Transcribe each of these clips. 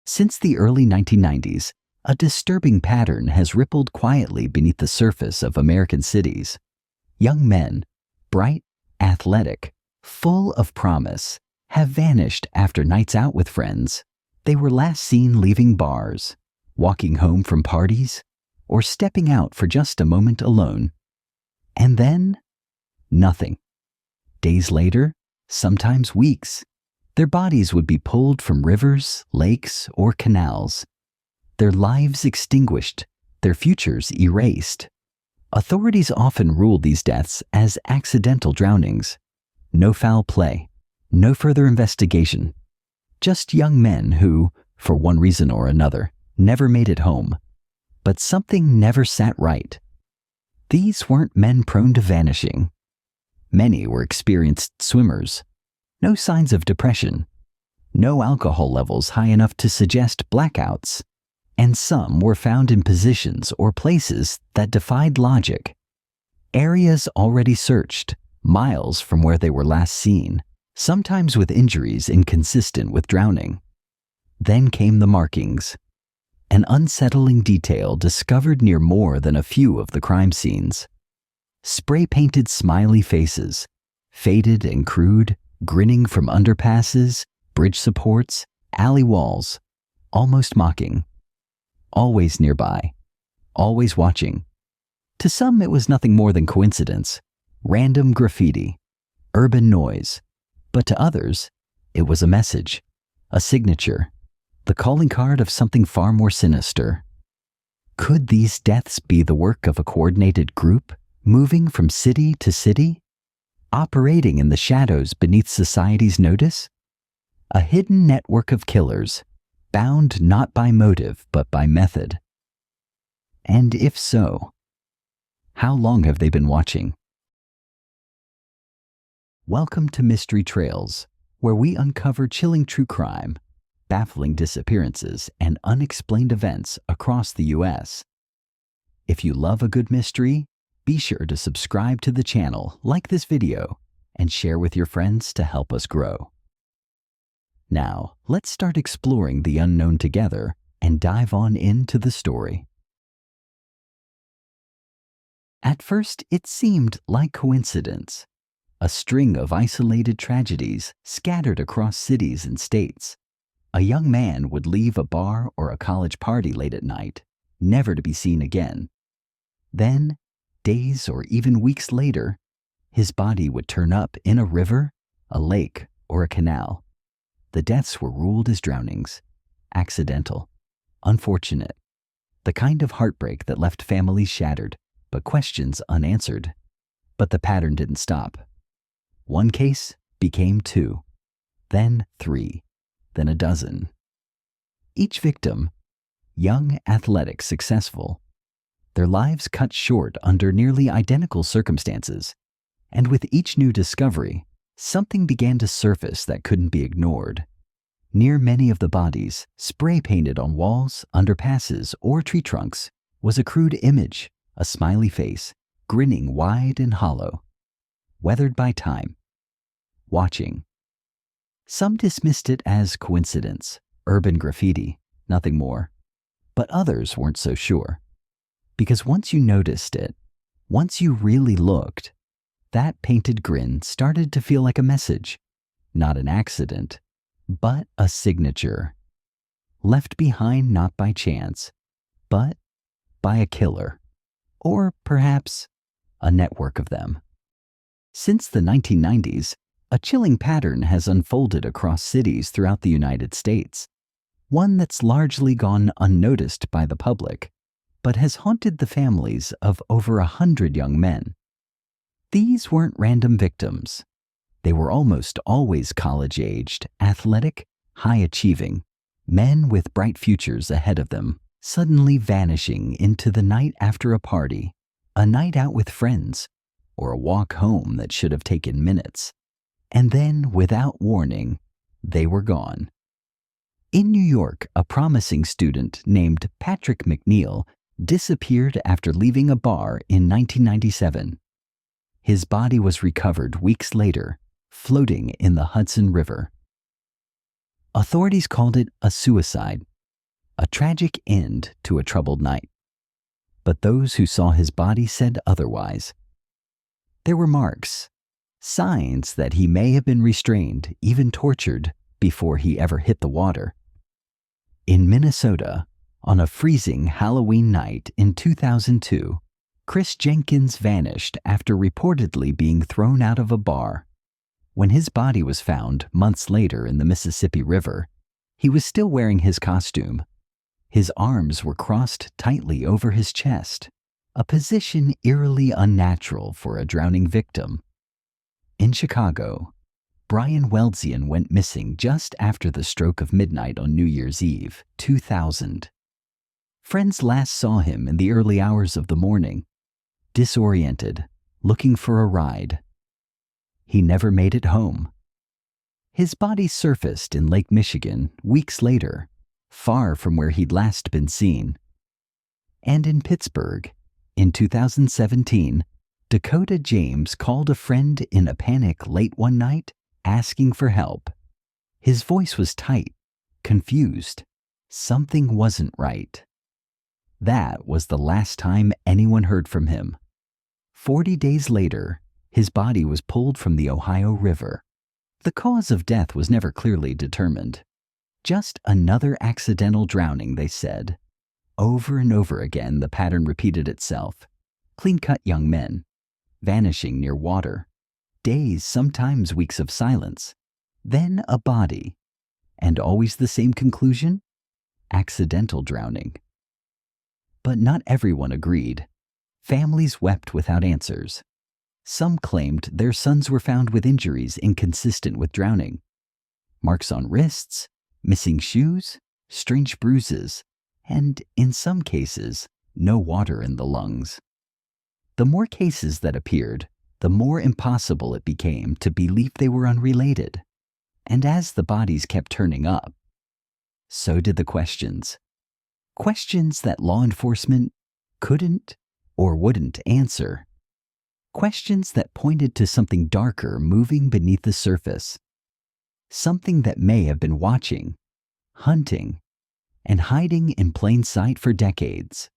Since the early 1990s, a disturbing pattern has rippled quietly beneath the surface of American cities. Young men, bright, athletic, full of promise, have vanished after nights out with friends. They were last seen leaving bars, walking home from parties, or stepping out for just a moment alone. And then, nothing. Days later, sometimes weeks, their bodies would be pulled from rivers, lakes, or canals. Their lives extinguished, their futures erased. Authorities often ruled these deaths as accidental drownings. No foul play, no further investigation. Just young men who, for one reason or another, never made it home. But something never sat right. These weren't men prone to vanishing. Many were experienced swimmers. No signs of depression. No alcohol levels high enough to suggest blackouts. And some were found in positions or places that defied logic. Areas already searched, miles from where they were last seen, sometimes with injuries inconsistent with drowning. Then came the markings. An unsettling detail discovered near more than a few of the crime scenes. Spray-painted smiley faces, faded and crude, grinning from underpasses, bridge supports, alley walls, almost mocking. Always nearby, always watching. To some it was nothing more than coincidence, random graffiti, urban noise. But to others, it was a message, a signature, the calling card of something far more sinister. Could these deaths be the work of a coordinated group, moving from city to city, operating in the shadows beneath society's notice? A hidden network of killers, bound not by motive but by method. And if so, how long have they been watching? Welcome to Mystery Trails, where we uncover chilling true crime, baffling disappearances, and unexplained events across the U.S. If you love a good mystery, be sure to subscribe to the channel, like this video, and share with your friends to help us grow. Now, let's start exploring the unknown together and dive on into the story. At first, it seemed like coincidence, a string of isolated tragedies scattered across cities and states. A young man would leave a bar or a college party late at night, never to be seen again. Then, days or even weeks later, his body would turn up in a river, a lake, or a canal. The deaths were ruled as drownings, accidental, unfortunate, the kind of heartbreak that left families shattered, but questions unanswered. But the pattern didn't stop. One case became 2, then 3, then a dozen. Each victim, young, athletic, successful, their lives cut short under nearly identical circumstances. And with each new discovery, something began to surface that couldn't be ignored. Near many of the bodies, spray-painted on walls, underpasses, or tree trunks, was a crude image, a smiley face, grinning wide and hollow, weathered by time, watching. Some dismissed it as coincidence, urban graffiti, nothing more. But others weren't so sure. Because once you noticed it, once you really looked, that painted grin started to feel like a message, not an accident, but a signature. Left behind not by chance, but by a killer, or perhaps a network of them. Since the 1990s, a chilling pattern has unfolded across cities throughout the United States, one that's largely gone unnoticed by the public, but has haunted the families of over 100 young men. These weren't random victims. They were almost always college-aged, athletic, high-achieving, men with bright futures ahead of them, suddenly vanishing into the night after a party, a night out with friends, or a walk home that should have taken minutes. And then, without warning, they were gone. In New York, a promising student named Patrick McNeil disappeared after leaving a bar in 1997. His body was recovered weeks later, floating in the Hudson River. Authorities called it a suicide, a tragic end to a troubled night. But those who saw his body said otherwise. There were marks, signs that he may have been restrained, even tortured, before he ever hit the water. In Minnesota, on a freezing Halloween night in 2002, Chris Jenkins vanished after reportedly being thrown out of a bar. When his body was found months later in the Mississippi River, he was still wearing his costume. His arms were crossed tightly over his chest, a position eerily unnatural for a drowning victim. In Chicago, Brian Weldzian went missing just after the stroke of midnight on New Year's Eve, 2000. Friends last saw him in the early hours of the morning, disoriented, looking for a ride. He never made it home. His body surfaced in Lake Michigan weeks later, far from where he'd last been seen. And in Pittsburgh, in 2017, Dakota James called a friend in a panic late one night, asking for help. His voice was tight, confused. Something wasn't right. That was the last time anyone heard from him. 40 days later, his body was pulled from the Ohio River. The cause of death was never clearly determined. Just another accidental drowning, they said. Over and over again, the pattern repeated itself. Clean-cut young men, vanishing near water, days, sometimes weeks of silence, then a body, and always the same conclusion: accidental drowning. But not everyone agreed. Families wept without answers. Some claimed their sons were found with injuries inconsistent with drowning. Marks on wrists, missing shoes, strange bruises, and, in some cases, no water in the lungs. The more cases that appeared, the more impossible it became to believe they were unrelated. And as the bodies kept turning up, so did the questions. Questions that law enforcement couldn't or wouldn't answer. Questions that pointed to something darker moving beneath the surface. Something that may have been watching, hunting, and hiding in plain sight for decades.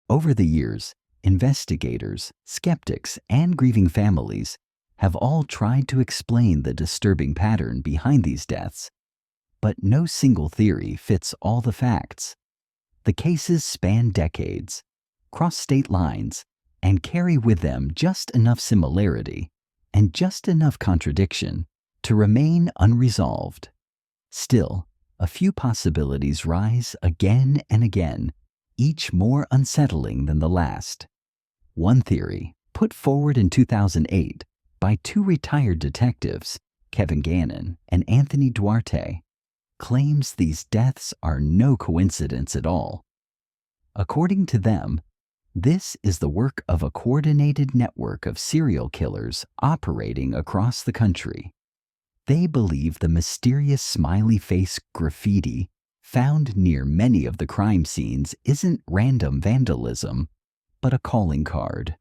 Over the years, investigators, skeptics, and grieving families have all tried to explain the disturbing pattern behind these deaths, but no single theory fits all the facts. The cases span decades, cross state lines, and carry with them just enough similarity and just enough contradiction to remain unresolved. Still, a few possibilities rise again and again, each more unsettling than the last. One theory, put forward in 2008 by two retired detectives, Kevin Gannon and Anthony Duarte, claims these deaths are no coincidence at all. According to them, this is the work of a coordinated network of serial killers operating across the country. They believe the mysterious smiley face graffiti found near many of the crime scenes isn't random vandalism, but a calling card,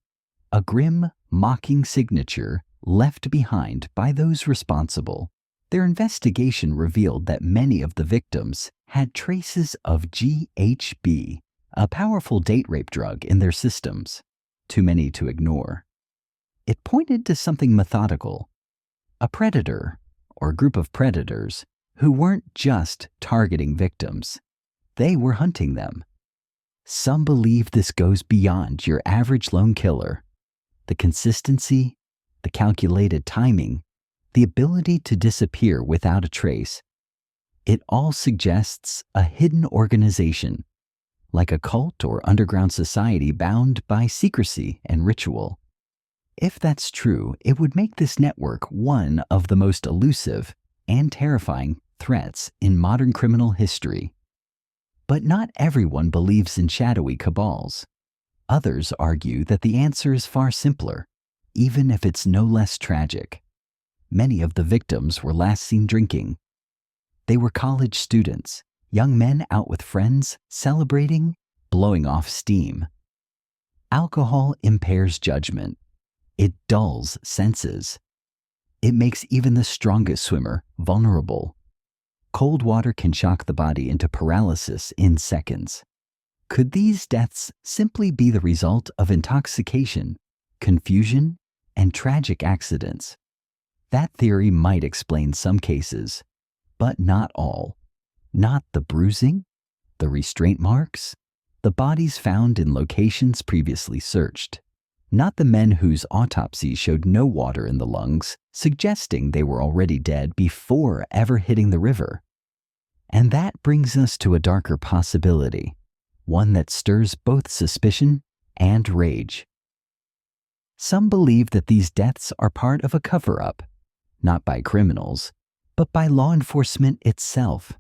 a grim, mocking signature left behind by those responsible. Their investigation revealed that many of the victims had traces of GHB, a powerful date rape drug, in their systems, too many to ignore. It pointed to something methodical, a predator or group of predators who weren't just targeting victims, they were hunting them. Some believe this goes beyond your average lone killer. The consistency, the calculated timing, the ability to disappear without a trace. It all suggests a hidden organization, like a cult or underground society bound by secrecy and ritual. If that's true, it would make this network one of the most elusive and terrifying threats in modern criminal history. But not everyone believes in shadowy cabals. Others argue that the answer is far simpler, even if it's no less tragic. Many of the victims were last seen drinking. They were college students, young men out with friends, celebrating, blowing off steam. Alcohol impairs judgment. It dulls senses. It makes even the strongest swimmer vulnerable. Cold water can shock the body into paralysis in seconds. Could these deaths simply be the result of intoxication, confusion, and tragic accidents? That theory might explain some cases, but not all. Not the bruising, the restraint marks, the bodies found in locations previously searched. Not the men whose autopsies showed no water in the lungs, suggesting they were already dead before ever hitting the river. And that brings us to a darker possibility, one that stirs both suspicion and rage. Some believe that these deaths are part of a cover-up, not by criminals, but by law enforcement itself.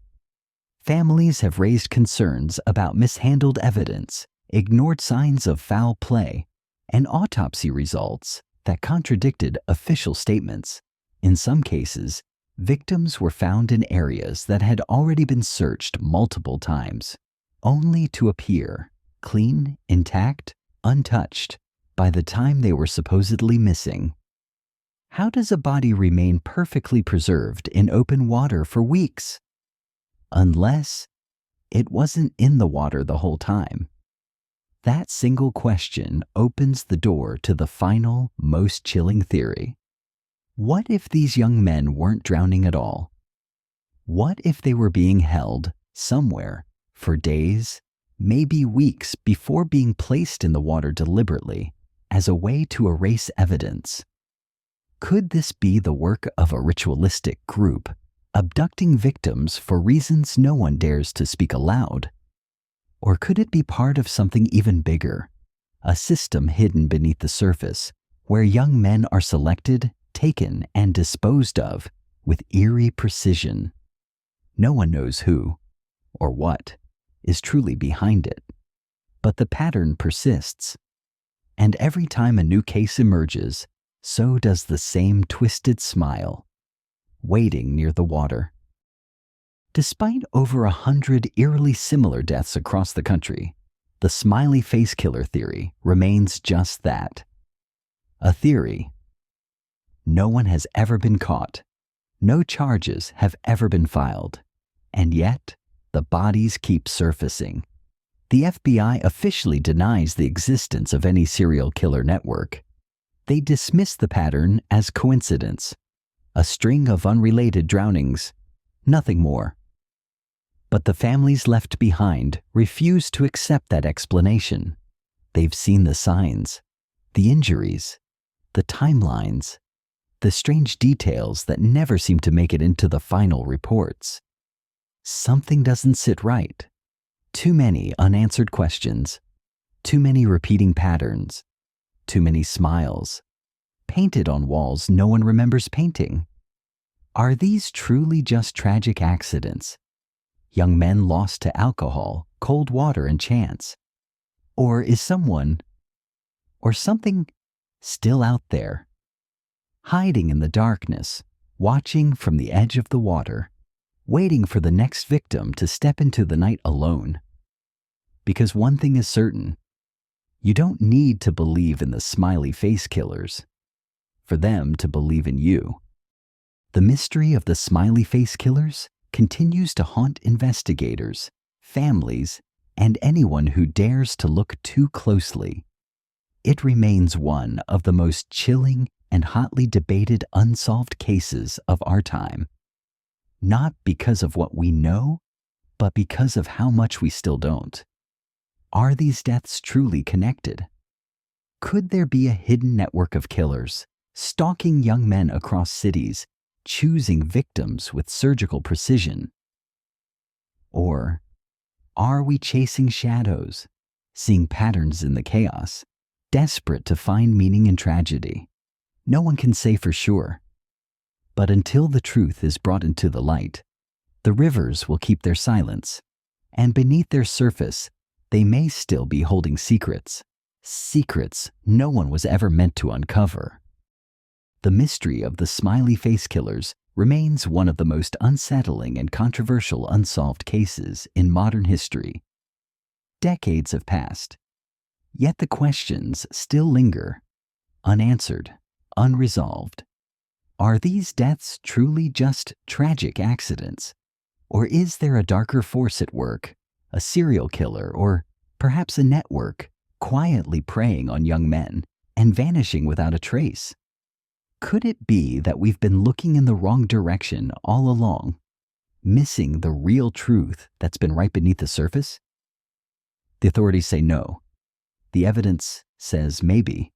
Families have raised concerns about mishandled evidence, ignored signs of foul play, and autopsy results that contradicted official statements. In some cases, victims were found in areas that had already been searched multiple times, only to appear clean, intact, untouched by the time they were supposedly missing. How does a body remain perfectly preserved in open water for weeks? Unless it wasn't in the water the whole time. That single question opens the door to the final, most chilling theory. What if these young men weren't drowning at all? What if they were being held somewhere for days, maybe weeks before being placed in the water deliberately as a way to erase evidence? Could this be the work of a ritualistic group, abducting victims for reasons no one dares to speak aloud? Or could it be part of something even bigger, a system hidden beneath the surface, where young men are selected, taken, and disposed of with eerie precision? No one knows who, or what, is truly behind it, but the pattern persists. And every time a new case emerges, so does the same twisted smile, waiting near the water. Despite over 100 eerily similar deaths across the country, the Smiley Face Killer theory remains just that. A theory. No one has ever been caught. No charges have ever been filed. And yet, the bodies keep surfacing. The FBI officially denies the existence of any serial killer network. They dismiss the pattern as coincidence, a string of unrelated drownings, nothing more. But the families left behind refuse to accept that explanation. They've seen the signs, the injuries, the timelines, the strange details that never seem to make it into the final reports. Something doesn't sit right. Too many unanswered questions, too many repeating patterns, too many smiles, painted on walls no one remembers painting. Are these truly just tragic accidents? Young men lost to alcohol, cold water, and chance? Or is someone, or something, still out there, hiding in the darkness, watching from the edge of the water, waiting for the next victim to step into the night alone? Because one thing is certain, you don't need to believe in the Smiley Face Killers for them to believe in you. The mystery of the Smiley Face Killers continues to haunt investigators, families, and anyone who dares to look too closely. It remains one of the most chilling and hotly debated unsolved cases of our time. Not because of what we know, but because of how much we still don't. Are these deaths truly connected? Could there be a hidden network of killers, stalking young men across cities, choosing victims with surgical precision? Or are we chasing shadows, seeing patterns in the chaos, desperate to find meaning in tragedy? No one can say for sure. But until the truth is brought into the light, the rivers will keep their silence, and beneath their surface, they may still be holding secrets, secrets no one was ever meant to uncover. The mystery of the Smiley Face Killers remains one of the most unsettling and controversial unsolved cases in modern history. Decades have passed, yet the questions still linger, unanswered, unresolved. Are these deaths truly just tragic accidents? Or is there a darker force at work, a serial killer, or perhaps a network quietly preying on young men and vanishing without a trace? Could it be that we've been looking in the wrong direction all along, missing the real truth that's been right beneath the surface? The authorities say no. The evidence says maybe.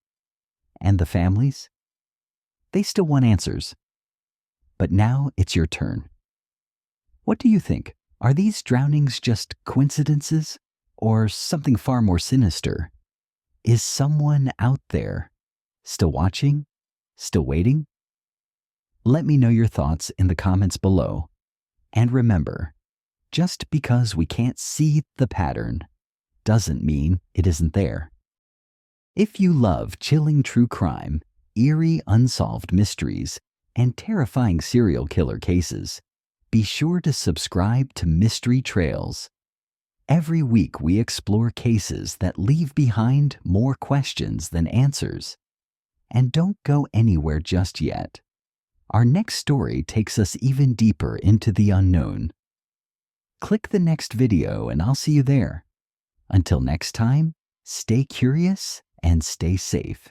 And the families? They still want answers. But now it's your turn. What do you think? Are these drownings just coincidences or something far more sinister? Is someone out there still watching? Still waiting? Let me know your thoughts in the comments below. And remember, just because we can't see the pattern doesn't mean it isn't there. If you love chilling true crime, eerie unsolved mysteries, and terrifying serial killer cases, be sure to subscribe to Mystery Trails. Every week we explore cases that leave behind more questions than answers. And don't go anywhere just yet. Our next story takes us even deeper into the unknown. Click the next video and I'll see you there. Until next time, stay curious and stay safe.